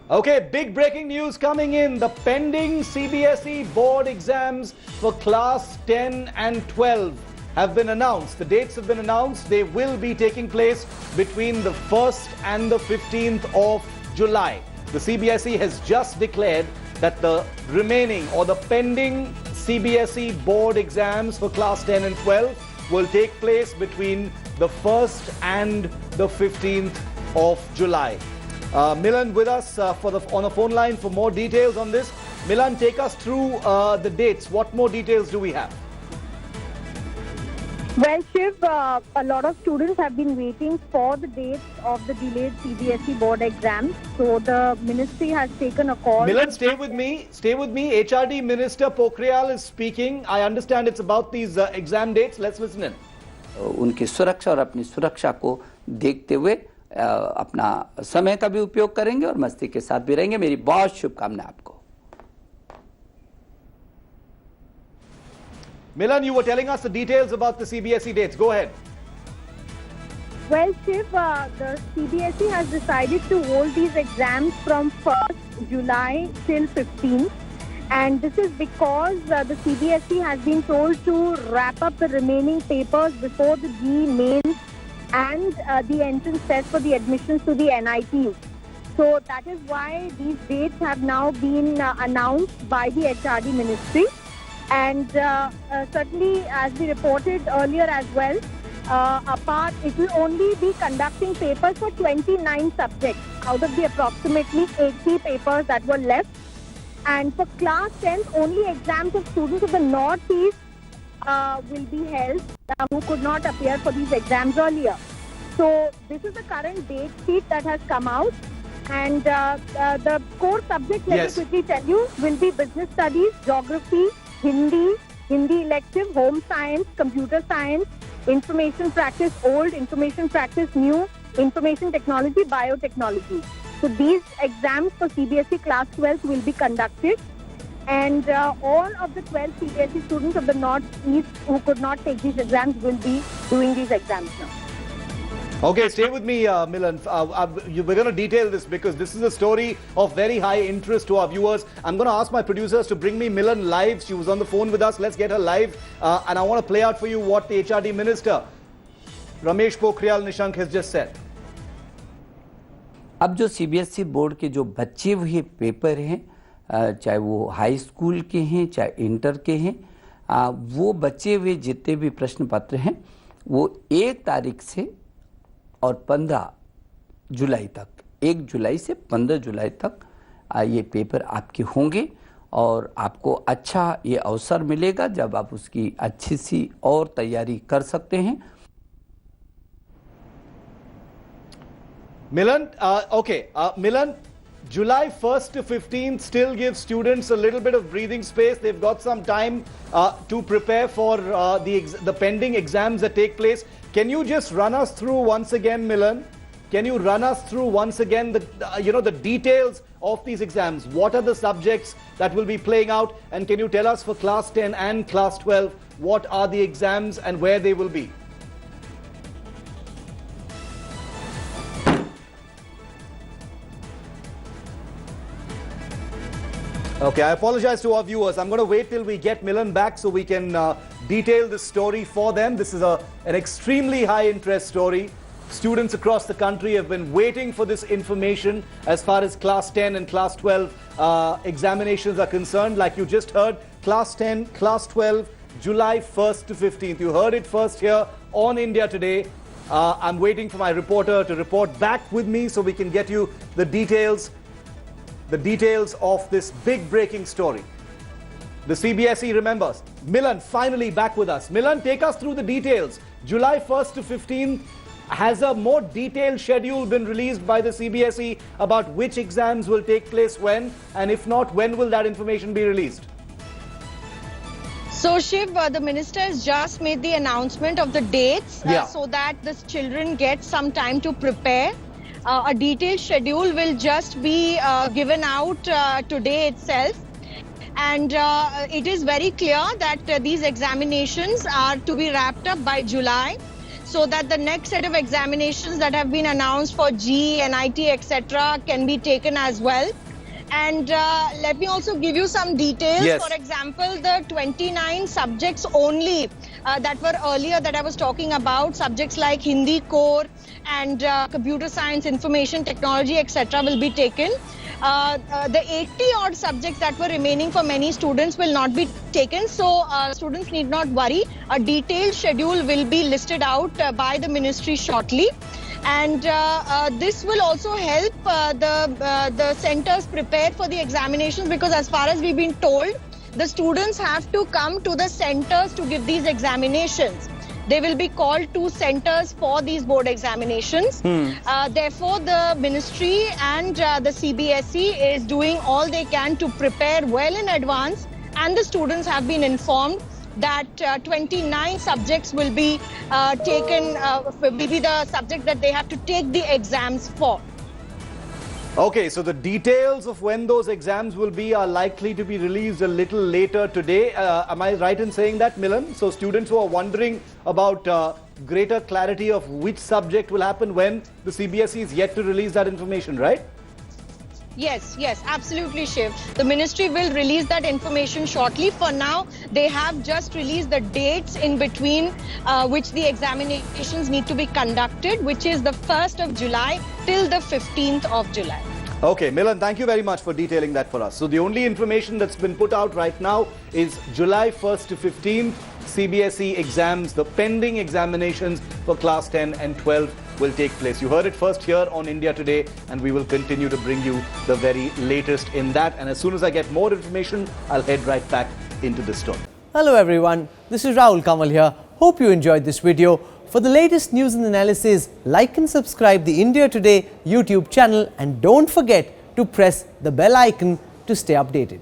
Okay, big breaking news coming in. The pending CBSE board exams for class 10 and 12 have been announced. The dates have been announced. They will be taking place between the 1st and the 15th of July. The CBSE has just declared that the remaining or the pending CBSE board exams for class 10 and 12 will take place between the 1st and the 15th of July. Milan with us on a phone line for more details on this. Milan, take us through the dates. What more details do we have? Well, Shiv, a lot of students have been waiting for the dates of the delayed CBSE board exams. So the ministry has taken a call. Milan, stay with me. Stay with me. HRD Minister Pokhriyal is speaking. I understand it's about these exam dates. Let's listen in. उनकी सुरक्षा और अपनी सुरक्षा को देखते हुए अपना समय का भी उपयोग करेंगे और मस्ती के साथ भी रहेंगे। मेरी बहुत शुभकामनाएं आपको। Milan, you were telling us the details about the CBSE dates. Go ahead. Well, Shiv, the CBSE has decided to hold these exams from 1st July till 15th. And this is because the CBSE has been told to wrap up the remaining papers before the JEE mains and the entrance test for the admissions to the NITs. So that is why these dates have now been announced by the HRD ministry. And certainly, as we reported earlier as well, it will only be conducting papers for 29 subjects out of the approximately 80 papers that were left. And for class 10, only exams of students of the Northeast will be held who could not appear for these exams earlier. So this is the current date sheet that has come out. And the core subjects, let me quickly tell you, will be business studies, geography, Hindi elective, home science, computer science, information practice old, information practice new, information technology, biotechnology. So these exams for CBSE class 12 will be conducted, and all of the 12 CBSE students of the Northeast who could not take these exams will be doing these exams now. Okay, stay with me, Milan. We're going to detail this because this is a story of very high interest to our viewers. I'm going to ask my producers to bring me Milan live. She was on the phone with us. Let's get her live. And I want to play out for you what the HRD Minister, Ramesh Pokhriyal Nishank, has just said. अब जो CBSE board के जो बचे हुए paper हैं, चाहे वो high school के हैं चाहे इंटर के हैं, वो बचे हुए जितने भी प्रश्न पत्र हैं वो 1 तारीख से और 15 जुलाई तक, 1 जुलाई से 15 जुलाई तक ये पेपर आपके होंगे और आपको अच्छा ये अवसर मिलेगा जब आप उसकी अच्छी सी और तैयारी कर सकते हैं। Milan, Milan, July 1st to 15th still gives students a little bit of breathing space. They've got some time to prepare for the pending exams that take place. Can you just run us through once again, Milan? Can you run us through once again the details of these exams? What are the subjects that will be playing out? And can you tell us for class 10 and class 12, what are the exams and where they will be? Okay, I apologize to our viewers. I'm going to wait till we get Milan back so we can detail this story for them. This is an extremely high interest story. Students across the country have been waiting for this information as far as class 10 and class 12 examinations are concerned. Like you just heard, class 10, class 12, July 1st to 15th. You heard it first here on India Today. I'm waiting for my reporter to report back with me so we can get you the details of this big breaking story. The CBSE remembers. Milan, finally back with us. Milan, take us through the details. July 1st to 15th, has a more detailed schedule been released by the CBSE about which exams will take place when, and if not, when will that information be released? So Shiv, the minister has just made the announcement of the dates so that the children get some time to prepare. A detailed schedule will just be given out today itself, and it is very clear that these examinations are to be wrapped up by July. so that the next set of examinations that have been announced for JEE, NIT, etc. can be taken as well. And let me also give you some details. Yes. For example, the 29 subjects only that were earlier that I was talking about, subjects like Hindi core and computer science, information technology, etc. will be taken. The 80 odd subjects that were remaining for many students will not be taken. So students need not worry. A detailed schedule will be listed out by the ministry shortly. And this will also help the centers prepare for the examinations, because as far as we've been told, the students have to come to the centers to give these examinations. They will be called to centers for these board examinations. Therefore, the ministry and the CBSE is doing all they can to prepare well in advance, and the students have been informed that 29 subjects will be taken, will be the subject that they have to take the exams for. Okay, so the details of when those exams will be are likely to be released a little later today. Am I right in saying that, Milan? So students who are wondering about greater clarity of which subject will happen when, the CBSE is yet to release that information, right? Yes, absolutely, Shiv. The ministry will release that information shortly. For now, they have just released the dates in between which the examinations need to be conducted, which is the 1st of July till the 15th of July. Okay, Milan, thank you very much for detailing that for us. So the only information that's been put out right now is July 1st to 15th, CBSE exams, the pending examinations for class 10 and 12 will take place. You heard it first here on India Today, and we will continue to bring you the very latest in that. And as soon as I get more information, I'll head right back into this story. Hello everyone, this is Rahul Kamal here. Hope you enjoyed this video. For the latest news and analysis, like and subscribe the India Today YouTube channel, and don't forget to press the bell icon to stay updated.